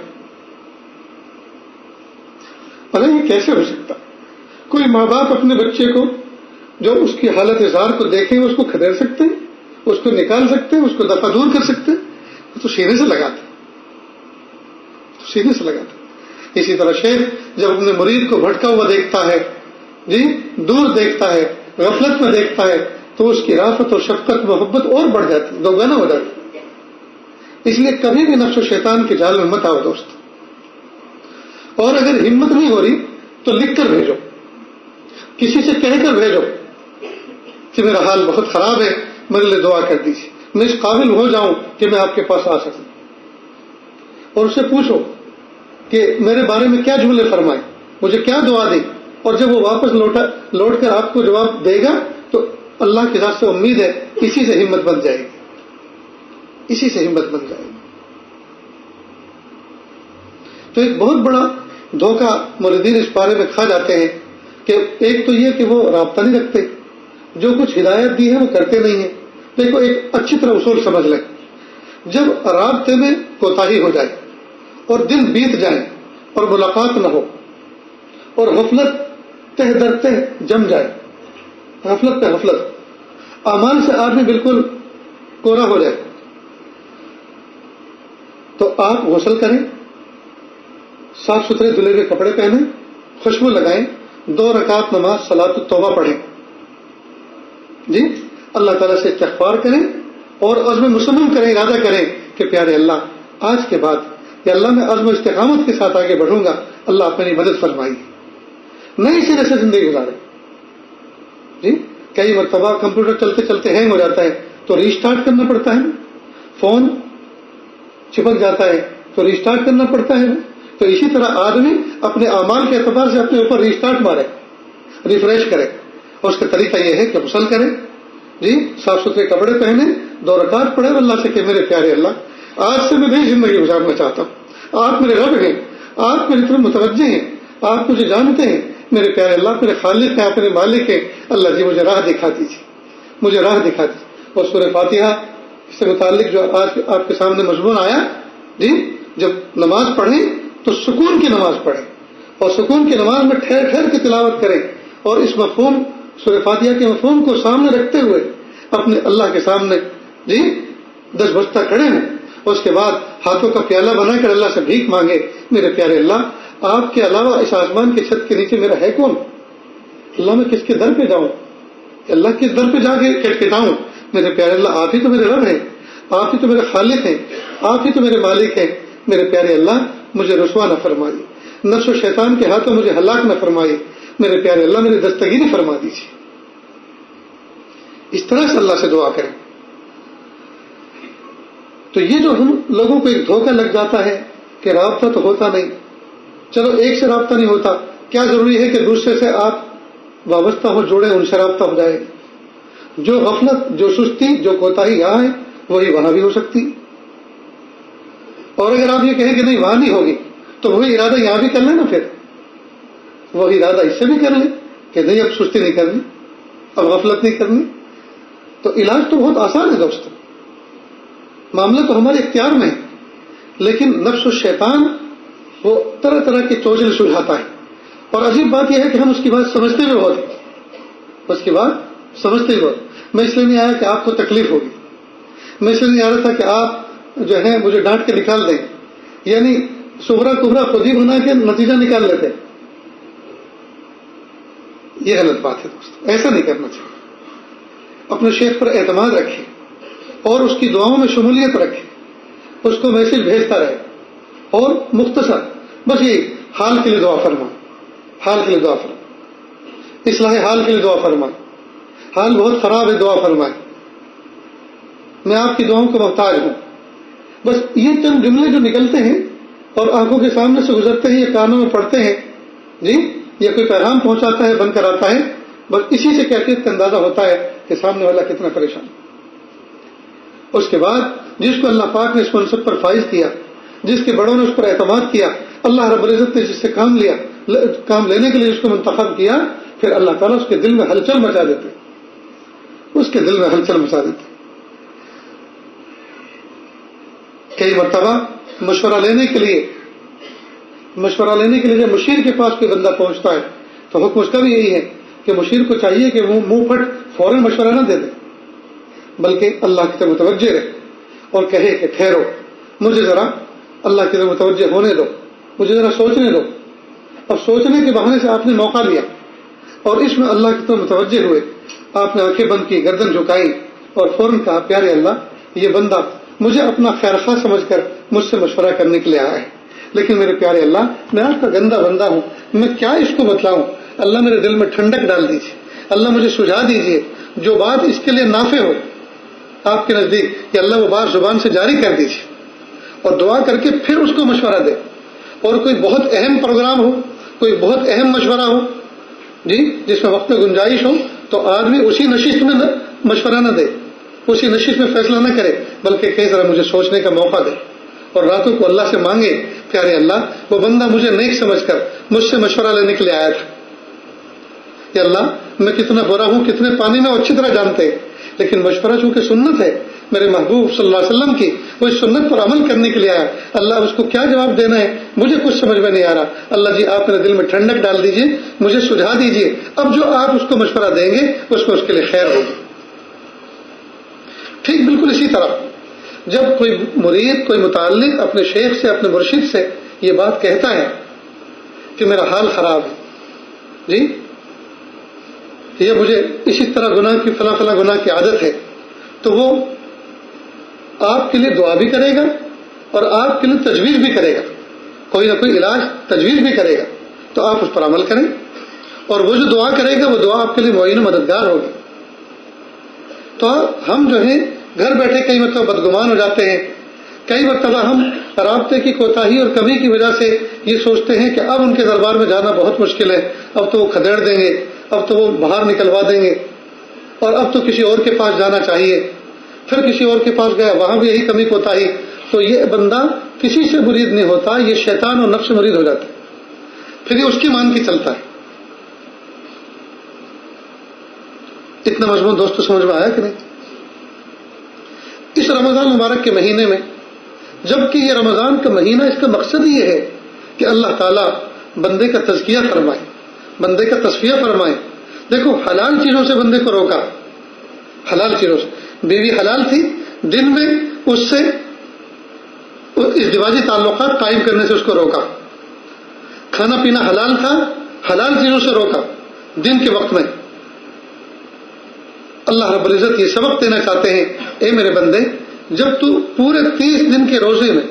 یہ کیسے ہو سکتا؟ کوئی ماں باپ اپنے بچے کو جو اس کی حالت اظہار کو دیکھیں اس کو کھدیر سکتے ہیں، اس کو نکال سکتے ہیں، اس کو دفع دور کر سکتے ہیں؟ تو سینے سے لگاتے، سینے سے لگاتے. اسی طرح شیخ جب اپنے مرید کو بھٹکا ہوا دیکھتا ہے، جی دور دیکھتا ہے، غفلت میں دیکھتا ہے، تو اس کی رافت اور شفقت محبت اور بڑھ جاتی، دوگانا ہو جاتی. اس لیے کبھی بھی نفس و شیطان کے جال میں مت آؤ دوست. اور اگر ہمت نہیں ہو رہی تو لکھ کر بھیجو، کسی سے کہہ کر بھیجو کہ میرا حال بہت خراب ہے، میرے لیے دعا کر دیجیے، میں اس قابل ہو جاؤں کہ میں آپ کے پاس آ سکوں. اور اس سے پوچھو کہ میرے بارے میں کیا جملے فرمائے، مجھے کیا دعا دی، اور جب وہ واپس لوٹ کر آپ کو جواب دے گا تو اللہ کی ذات سے امید ہے اسی سے ہمت بن جائے گی، اسی سے ہمت بن جائے گی۔ تو ایک بہت بڑا دھوکہ موردین اس بارے میں کھا جاتے ہیں کہ ایک تو یہ کہ وہ رابطہ نہیں رکھتے، جو کچھ ہدایت دی ہے وہ کرتے نہیں ہیں۔ دیکھو ایک اچھی طرح اصول سمجھ لیں، جب رابطے میں کوتاہی ہو جائے اور دن بیت جائیں اور ملاقات نہ ہو اور غفلت تہ در تہ جم جائے، غفلت پہ غفلت، اعمال سے آدمی بالکل کوڑا ہو جائے، تو آپ غسل کریں، صاف ستھرے دھلے ہوئے کپڑے پہنیں، خوشبو لگائیں، 2 رکعت نماز صلاۃ التوبہ پڑھیں، جی اللہ تعالیٰ سے استغفار کریں اور عزم مصمم کریں، ارادہ کریں کہ پیارے اللہ آج کے بعد یا اللہ میں عزم و استقامت کے ساتھ آگے بڑھوں گا، اللہ آپ میری مدد فرمائیے، نئی سرے سے زندگی گزاریں۔ جی کئی مرتبہ کمپیوٹر چلتے چلتے ہینگ ہو جاتا ہے تو ریسٹارٹ کرنا پڑتا ہے، فون چپک جاتا ہے تو ریسٹارٹ کرنا پڑتا ہے، تو اسی طرح آدمی اپنے اعمال کے اعتبار سے اپنے اوپر ریسٹارٹ مارے، ریفریش کرے، اور اس کا طریقہ یہ ہے کہ غسل کرے، جی صاف ستھرے کپڑے پہنے، 2 رکعت پڑھے اللہ سے کہ میرے پیارے اللہ آج سے میں نئی زندگی گزارنا چاہتا ہوں، آپ میرے رب ہیں، آپ میری طرف متوجہ ہیں، آپ مجھے جانتے ہیں، میرے پیارے اللہ میرے خالق ہیں، آپ میرے مالک ہیں، اللہ جی مجھے راہ دکھا دیجیے، مجھے راہ دکھا دیجیے۔ اور سورہ فاتحہ سے متعلق جو آج آپ کے سامنے مضمون آیا، جی جب نماز پڑھیں تو سکون کی نماز پڑھیں، اور سکون کی نماز میں ٹھہر ٹھہر کے تلاوت کریں، اور اس مفہوم سورہ فاتحہ کے مفہوم کو سامنے رکھتے ہوئے اپنے اللہ کے سامنے جی 10 بستہ کھڑے ہیں، اور اس کے بعد ہاتھوں کا پیالہ بنا کر اللہ سے بھیک مانگے، میرے پیارے اللہ آپ کے علاوہ اس آسمان کی چھت کے نیچے میرا ہے کون؟ اللہ میں کس کے در پہ جاؤں؟ اللہ کس در پہ جا کے کھٹکھٹاؤں؟ میرے پیارے اللہ آپ ہی تو میرے رب ہیں، آپ ہی تو میرے خالق ہیں، آپ ہی تو میرے مالک ہیں، میرے پیارے اللہ مجھے رسوا نہ فرمائیے، نفس و شیطان کے ہاتھوں مجھے ہلاک نہ فرمائیے، میرے پیارے اللہ میری دستگیری فرما دیجیے۔ اس طرح سے اللہ سے دعا کریں۔ تو یہ جو ہم لوگوں کو ایک دھوکہ لگ جاتا ہے کہ رابطہ تو ہوتا نہیں، چلو ایک سے رابطہ نہیں ہوتا، کیا ضروری ہے کہ دوسرے سے آپ وابستہ ہو، جوڑے، ان سے رابطہ ہو جائے؟ جو غفلت، جو سستی، جو کوتاہی یہاں ہے وہی وہاں بھی ہو سکتی، اور اگر آپ یہ کہیں کہ نہیں وہاں نہیں ہوگی تو وہی ارادہ یہاں بھی کر لیں نا، پھر وہی ارادہ اس سے بھی کر لیں کہ نہیں اب سستی نہیں کرنی، اب غفلت نہیں کرنی۔ تو علاج تو بہت آسان ہے دوستو، معاملہ تو ہمارے اختیار میں ہے، لیکن نفس و شیطان وہ طرح طرح کے چوچلے سلجھاتا ہے، اور عجیب بات یہ ہے کہ ہم اس کی بات سمجھتے بھی بہت ہیں، اس کی بات سمجھتے بھی بہت۔ میں اس لیے نہیں آیا کہ آپ کو تکلیف ہوگی، میں اس لیے نہیں آ رہا تھا کہ آپ جو ہے مجھے ڈانٹ کے نکال دیں، یعنی صغرا کبرا خود ہی بنا کے نتیجہ نکال لیتے، یہ غلط بات ہے دوست، ایسا نہیں کرنا چاہیے۔ اپنے شیخ پر اعتماد رکھیں اور اس کی دعاؤں میں شمولیت رکھیں، اس کو میسج بھیجتا رہے، اور مختصر بس یہ حال کے لیے دعا فرمائیں، حال کے لیے دعا فرمائیں، اصلاح حال کے لیے دعا فرمائیں، حال بہت خراب ہے دعا فرمائیں، میں آپ کی دعاؤں کو محتاج ہوں، بس یہ چند جملے جو نکلتے ہیں اور آنکھوں کے سامنے سے گزرتے ہیں یا کانوں میں پڑتے ہیں، جی یا کوئی پیغام پہنچاتا ہے بن کر آتا ہے، بس اسی سے کیفیت کا اندازہ ہوتا ہے کہ سامنے والا کتنا پریشان۔ اس کے بعد جس کو اللہ پاک نے اس منصب پر فائز کیا، جس کے بڑوں نے اس پر اعتماد کیا، اللہ رب العزت نے جس سے کام لینے کے لیے جس کو منتخب کیا، پھر اللہ تعالیٰ اس کے دل میں ہلچل مچا دیتے، اس کے دل میں ہلچل مچا دیتے۔ کئی مرتبہ مشورہ لینے کے لیے جب مشیر کے پاس کوئی بندہ پہنچتا ہے تو حکم اس کا بھی یہی ہے کہ مشیر کو چاہیے کہ وہ منہ پھٹ فوراً مشورہ نہ دے دے، بلکہ اللہ کی طرف متوجہ رہے اور کہے کہ ٹھہرو، مجھے ذرا اللہ کی طرف متوجہ ہونے دو، مجھے ذرا سوچنے دو۔ اب سوچنے کے بہانے سے آپ نے موقع لیا اور اس میں اللہ کی طرف متوجہ ہوئے، آپ نے آنکھیں بند کی، گردن جھکائی اور فوراً کہا پیارے اللہ یہ بندہ مجھے اپنا خیر خواہ سمجھ کر مجھ سے مشورہ کرنے کے لیے آیا ہے، لیکن میرے پیارے اللہ میں آپ کا گندا بندہ ہوں، میں کیا اس کو بتلاؤں، اللہ میرے دل میں ٹھنڈک ڈال دیجیے، اللہ مجھے سجھا دیجیے، جو بات اس کے لیے نافع ہو آپ کے نزدیک، کہ اللہ وہ بات زبان سے جاری کر دیجیے، اور دعا کر کے پھر اس کو مشورہ دے. اور کوئی بہت اہم پروگرام ہو، کوئی بہت اہم مشورہ ہو جی جس میں وقت میں گنجائش ہو، تو آدمی اسی نشست میں مشورہ نہ دے، اسی نشست میں فیصلہ نہ کرے، بلکہ کہ ذرا مجھے سوچنے کا موقع دے اور راتوں کو اللہ سے مانگے کہ ارے اللہ وہ بندہ مجھے نیک سمجھ کر مجھ سے مشورہ لینے کے لیے آیا تھا، یا اللہ میں کتنا برا ہوں، کتنے پانی میں اچھی طرح جانتے ہیں، لیکن مشورہ چونکہ سنت ہے میرے محبوب صلی اللہ علیہ وسلم کی، وہ اس سنت پر عمل کرنے کے لیے آیا. اللہ اس کو کیا جواب دینا ہے مجھے کچھ سمجھ میں نہیں آ رہا. اللہ جی آپ میرے دل میں ٹھنڈک ڈال دیجئے، مجھے سجھا دیجئے، اب جو آپ اس کو مشورہ دیں گے اس میں اس کے لیے خیر ہوگی. ٹھیک بالکل اسی طرح جب کوئی مرید، کوئی متعلق اپنے شیخ سے، اپنے مرشد سے یہ بات کہتا ہے کہ میرا حال خراب ہے جی، یہ مجھے اسی طرح گناہ کی فلاں فلاں گناہ کی عادت ہے، تو وہ آپ کے لیے دعا بھی کرے گا اور آپ کے لیے تجویز بھی کرے گا، کوئی نہ کوئی علاج تجویز بھی کرے گا، تو آپ اس پر عمل کریں. اور وہ جو دعا کرے گا وہ دعا آپ کے لیے معین و مددگار ہوگی. تو ہم جو ہیں گھر بیٹھے کئی مرتبہ بدگمان ہو جاتے ہیں، کئی مرتبہ ہم رابطے کی کوتاہی اور کمی کی وجہ سے یہ سوچتے ہیں کہ اب ان کے دربار میں جانا بہت مشکل ہے، اب تو وہ کھدیڑ دیں گے، اب تو وہ باہر نکلوا دیں گے، اور اب تو کسی اور کے پاس جانا چاہیے. پھر کسی اور کے پاس گیا، وہاں بھی یہی کمی کوتاہی. تو یہ بندہ کسی سے مرید نہیں ہوتا، یہ شیطان اور نفس سے مرید ہو جاتا ہے، پھر یہ اس کی مان کی چلتا ہے. اتنا مضمون دوستوں سمجھ میں آیا کہ نہیں؟ اس رمضان مبارک کے مہینے میں، جبکہ یہ رمضان کا مہینہ اس کا مقصد یہ ہے کہ اللہ تعالیٰ بندے کا تزکیہ فرمائے، بندے کا تصفیہ فرمائے. دیکھو حلال چیزوں سے بندے کو روکا، حلال چیزوں سے. بیوی حلال تھی، دن میں اس سے ازدواجی تعلقات قائم کرنے سے اس کو روکا. کھانا پینا حلال تھا، حلال چیزوں سے روکا دن کے وقت میں. اللہ رب العزت یہ سبق دینا چاہتے ہیں، اے میرے بندے جب تو پورے 30 دن کے روزے میں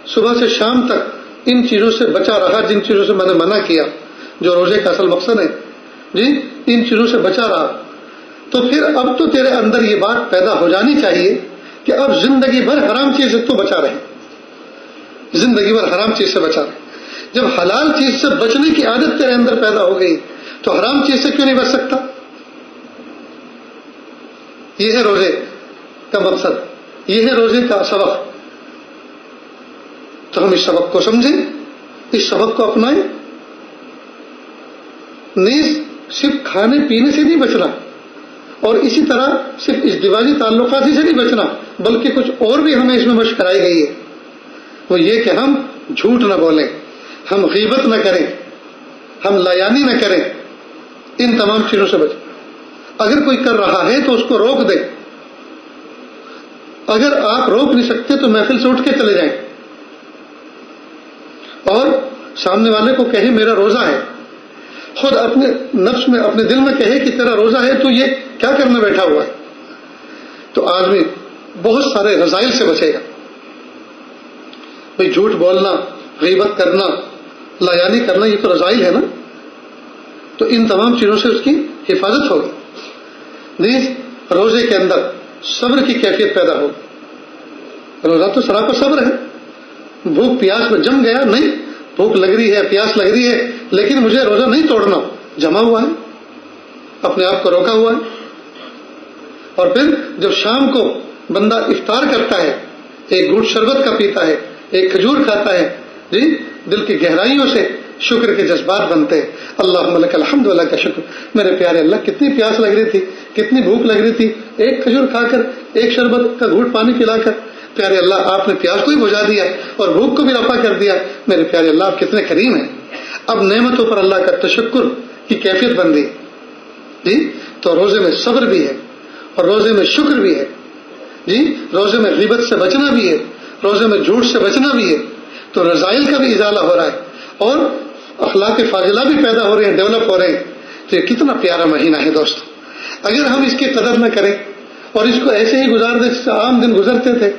صبح سے شام تک ان چیزوں سے بچا رہا جن چیزوں سے میں نے منع کیا، جو روزے کا اصل مقصد ہے جی، ان چیزوں سے بچا رہا، تو پھر اب تو تیرے اندر یہ بات پیدا ہو جانی چاہیے کہ اب زندگی بھر حرام چیز سے تو بچا رہے، زندگی بھر حرام چیز سے بچا رہے. جب حلال چیز سے بچنے کی عادت تیرے اندر پیدا ہو گئی تو حرام چیز سے کیوں نہیں بچ سکتا؟ یہ ہے روزے کا مقصد، یہ ہے روزے کا سبق. تو ہم اس سبق کو سمجھیں، اس سبق کو اپنائیں. نیز صرف کھانے پینے سے نہیں بچنا، اور اسی طرح صرف ازدواجی تعلقات ہی سے نہیں بچنا، بلکہ کچھ اور بھی ہمیں اس میں مشق کرائی گئی ہے. وہ یہ کہ ہم جھوٹ نہ بولیں، ہم غیبت نہ کریں، ہم لایانی نہ کریں. ان تمام چیزوں سے بچیں. اگر کوئی کر رہا ہے تو اس کو روک دیں. اگر آپ روک نہیں سکتے تو محفل سے اٹھ کے چلے جائیں اور سامنے والے کو کہیں میرا روزہ ہے. خود اپنے نفس میں، اپنے دل میں کہے کہ تیرا روزہ ہے تو یہ کیا کرنے بیٹھا ہوا ہے. تو آدمی بہت سارے رذائل سے بچے گا. بھئی جھوٹ بولنا، غیبت کرنا، لایانی کرنا، یہ تو رذائل ہے نا. تو ان تمام چیزوں سے اس کی حفاظت ہوگی. نیز روزے کے اندر صبر کی کیفیت پیدا ہوگی. روزہ تو سراپا صبر ہے. بھوک پیاس میں جم گیا نہیں، بھوک لگ رہی ہے، پیاس لگ رہی ہے، لیکن مجھے روزہ نہیں توڑنا، جمع ہوا ہے، اپنے آپ کو روکا ہوا ہے. اور پھر جب شام کو بندہ افطار کرتا ہے، ایک گھونٹ شربت کا پیتا ہے، ایک کھجور کھاتا ہے جی، دل کی گہرائیوں سے شکر کے جذبات بنتے ہیں. اللہم لک الحمد و لک شکر. میرے پیارے اللہ کتنی پیاس لگ رہی تھی، کتنی بھوک لگ رہی تھی، ایک کھجور کھا کر، ایک شربت کا گھونٹ پانی پلا کر پیارے اللہ آپ نے پیاس کو بھی بجھا دیا اور بھوک کو بھی رفع کر دیا. میرے پیارے اللہ آپ کتنے کریم ہیں. اب نعمتوں پر اللہ کا تشکر کی کیفیت بن گئی جی. تو روزے میں صبر بھی ہے اور روزے میں شکر بھی ہے جی. روزے میں غیبت سے بچنا بھی ہے، روزے میں جھوٹ سے بچنا بھی ہے. تو رذائل کا بھی ازالہ ہو رہا ہے اور اخلاق فاضلہ بھی پیدا ہو رہے ہیں، ڈیولپ ہو رہے ہیں. تو یہ کتنا پیارا مہینہ ہے دوستو. اگر ہم اس کی قدر نہ کریں اور اس کو ایسے ہی گزار دیں جیسے عام دن گزرتے تھے،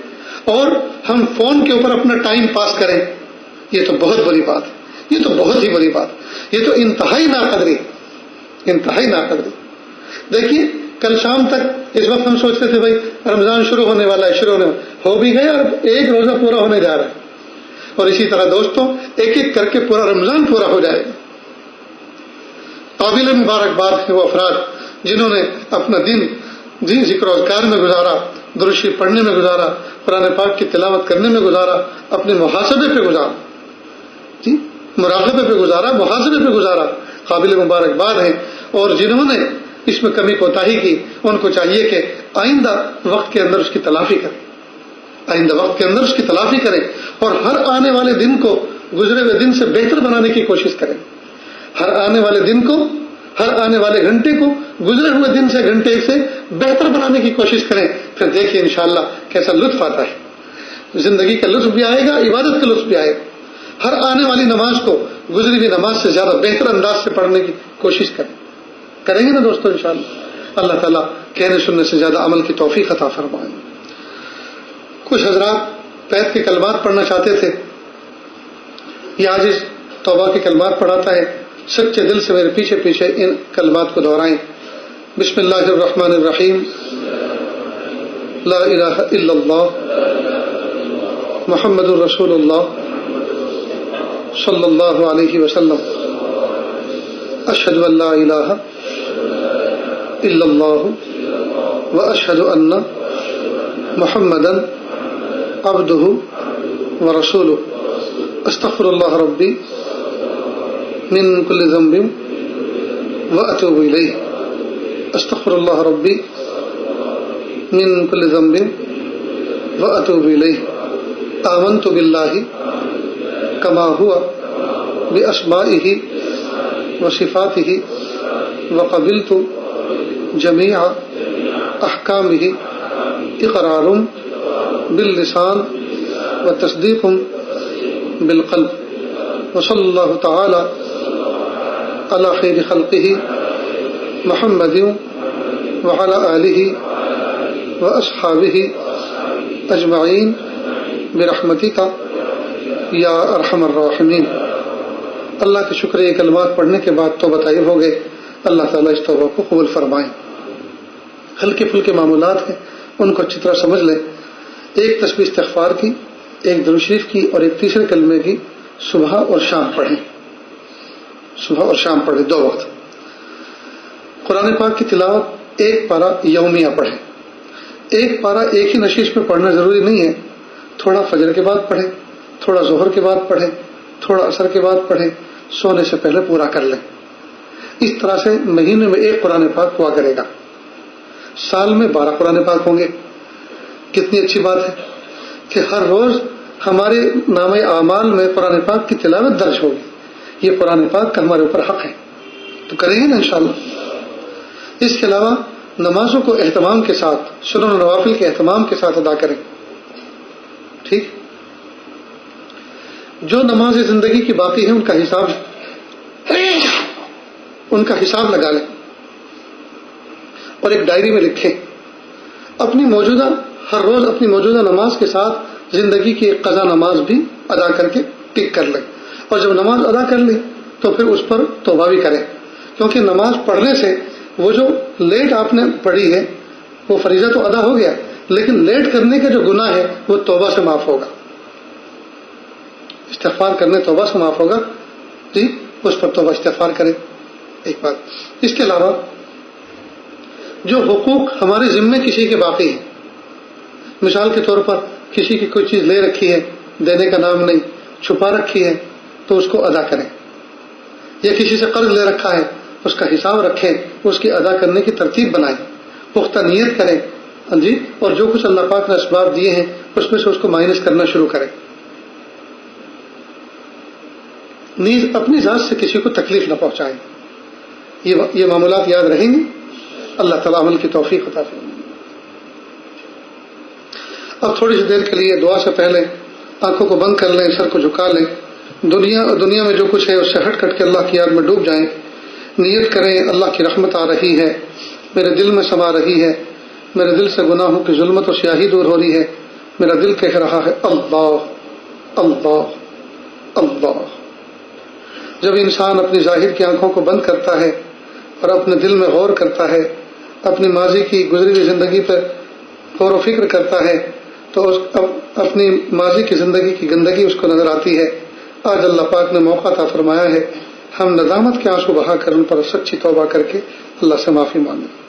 اور ہم فون کے اوپر اپنا ٹائم پاس کریں، یہ تو بہت بڑی بات ہے. یہ تو بہت ہی بڑی بات، یہ تو انتہائی ناقدری، انتہائی ناقدری. دیکھیے کل شام تک اس وقت ہم سوچتے تھے بھائی رمضان شروع ہونے والا ہے، شروع ہونے والا ہو بھی گیا اور ایک روزہ پورا ہونے جا رہا ہے، اور اسی طرح دوستوں ایک ایک کر کے پورا رمضان پورا ہو جائے گا۔ قابل مبارکباد ہیں وہ افراد جنہوں نے اپنا دن ذکر و اذکار میں گزارا، درود شریف پڑھنے میں گزارا، قرآن پاک کی تلاوت کرنے میں گزارا، اپنے محاسبے پہ گزارا، مراقبے پہ گزارا، محاسبے پہ گزارا، قابل مبارکباد ہیں۔ اور جنہوں نے اس میں کمی کوتاہی کی ان کو چاہیے کہ آئندہ وقت کے اندر اس کی تلافی کریں، آئندہ وقت کے اندر اس کی تلافی کریں، اور ہر آنے والے دن کو گزرے ہوئے دن سے بہتر بنانے کی کوشش کریں، ہر آنے والے دن کو، ہر آنے والے گھنٹے کو گزرے ہوئے دن سے گھنٹے سے بہتر بنانے کی کوشش کریں۔ پھر دیکھیے انشاءاللہ کیسا لطف آتا ہے، زندگی کا لطف بھی آئے گا، عبادت کا لطف بھی آئے گا۔ ہر آنے والی نماز کو گزری ہوئی نماز سے زیادہ بہتر انداز سے پڑھنے کی کوشش کریں گے نا دوستو انشاءاللہ۔ اللہ تعالیٰ کہنے سننے سے زیادہ عمل کی توفیق عطا فرمائے۔ کچھ حضرات بیت کے کلمات پڑھنا چاہتے تھے، یہ عاجز توبہ کے کلمات پڑھاتا ہے، سچے دل سے میرے پیچھے پیچھے ان کلمات کو دہرائیں۔ بسم اللہ الرحمن الرحیم، لا الہ الا اللہ محمد الرسول اللہ صلی اللہ علیہ وسلم، اشہد ان لا الہ الا اللہ واشہد ان محمدا عبدہ ورسولہ، استغفر اللہ ربی من کل ذنب واتوب الیہ، استغفر اللہ ربی من کل ذنب واتوب الیہ، آمنت باللہ کما ہوا باسمائہ وصفاتہ وقبلت جمیع احکامہ اقرار باللسان وتصدیق بالقلب، وصلی اللہ تعالی علی خیر خلقہ محمد وعلی آلہ واصحابہ اجمعین برحمتک یا ارحم الراحمین۔ اللہ کے شکر یہ کلمات پڑھنے کے بعد توبہ طیب ہو گئے، اللہ تعالیٰ اس توبہ کو قبول فرمائیں۔ ہلکے پھلکے معمولات ہیں، ان کو اچھی طرح سمجھ لیں۔ ایک تسبیح استغفار کی، ایک درود شریف کی، اور ایک تیسرے کلمے کی صبح اور شام پڑھیں، صبح اور شام پڑھیں 2 وقت۔ قرآن پاک کی تلاوت ایک پارہ یومیہ پڑھیں، ایک پارہ ایک ہی نشست میں پڑھنا ضروری نہیں ہے، تھوڑا فجر کے بعد پڑھیں، تھوڑا ظہر کے بعد پڑھیں، تھوڑا عصر کے بعد پڑھیں، سونے سے پہلے پورا کر لیں۔ اس طرح سے مہینے میں ایک قرآن پاک ہوا کرے گا، سال میں 12 قرآن پاک ہوں گے۔ کتنی اچھی بات ہے کہ ہر روز ہمارے نامہ اعمال میں قرآن پاک کی تلاوت درج ہوگی، یہ قرآن پاک کا ہمارے اوپر حق ہے، تو کریں گے نا انشاءاللہ۔ اس کے علاوہ نمازوں کو اہتمام کے ساتھ، سنن و نوافل کے اہتمام کے ساتھ ادا کریں، ٹھیک؟ جو نماز زندگی کی باقی ہیں ان کا حساب لگا لیں اور ایک ڈائری میں لکھیں، اپنی موجودہ ہر روز اپنی موجودہ نماز کے ساتھ زندگی کی ایک قضا نماز بھی ادا کر کے ٹک کر لیں، اور جب نماز ادا کر لی تو پھر اس پر توبہ بھی کریں، کیونکہ نماز پڑھنے سے وہ جو لیٹ آپ نے پڑھی ہے وہ فریضہ تو ادا ہو گیا، لیکن لیٹ کرنے کا جو گناہ ہے وہ توبہ سے معاف ہوگا، استغفار کرنے توبہ سے معاف ہوگا، جی اس پر توبہ استغفار کریں۔ ایک بات، اس کے علاوہ جو حقوق ہمارے ذمے کسی کے باقی ہیں، مثال کے طور پر کسی کی کوئی چیز لے رکھی ہے، دینے کا نام نہیں، چھپا رکھی ہے، تو اس کو ادا کریں، یا کسی سے قرض لے رکھا ہے اس کا حساب رکھیں، اس کی ادا کرنے کی ترتیب بنائیں، پختہ نیت کریں، جی، اور جو کچھ اللہ پاک نے اسباب دیے ہیں اس میں سے اس کو مائنس کرنا شروع کریں۔ نیز اپنی ذات سے کسی کو تکلیف نہ پہنچائیں، یہ معاملات یاد رہیں گے، اللہ تعالیٰ عمل کی توفیق عطا فرمائے۔ اب تھوڑی سی دیر کے لیے دعا سے پہلے آنکھوں کو بند کر لیں، سر کو جھکا لیں، دنیا میں جو کچھ ہے اس سے ہٹ کٹ کے اللہ کی یاد میں ڈوب جائیں، نیت کریں اللہ کی رحمت آ رہی ہے، میرے دل میں سما رہی ہے، میرے دل سے گناہوں کی ظلمت و سیاہی دور ہو رہی ہے، میرا دل کہہ رہا ہے اللہ اللہ اللہ۔ جب انسان اپنی ظاہر کی آنکھوں کو بند کرتا ہے اور اپنے دل میں غور کرتا ہے اپنی ماضی کی گزری ہوئی زندگی پر غور و فکر کرتا ہے تو اپنی ماضی کی زندگی کی گندگی اس کو نظر آتی ہے۔ آج اللہ پاک نے موقع عطا فرمایا ہے، ہم ندامت کے آنسو بہا کر ان پر سچی توبہ کر کے اللہ سے معافی مانگیں۔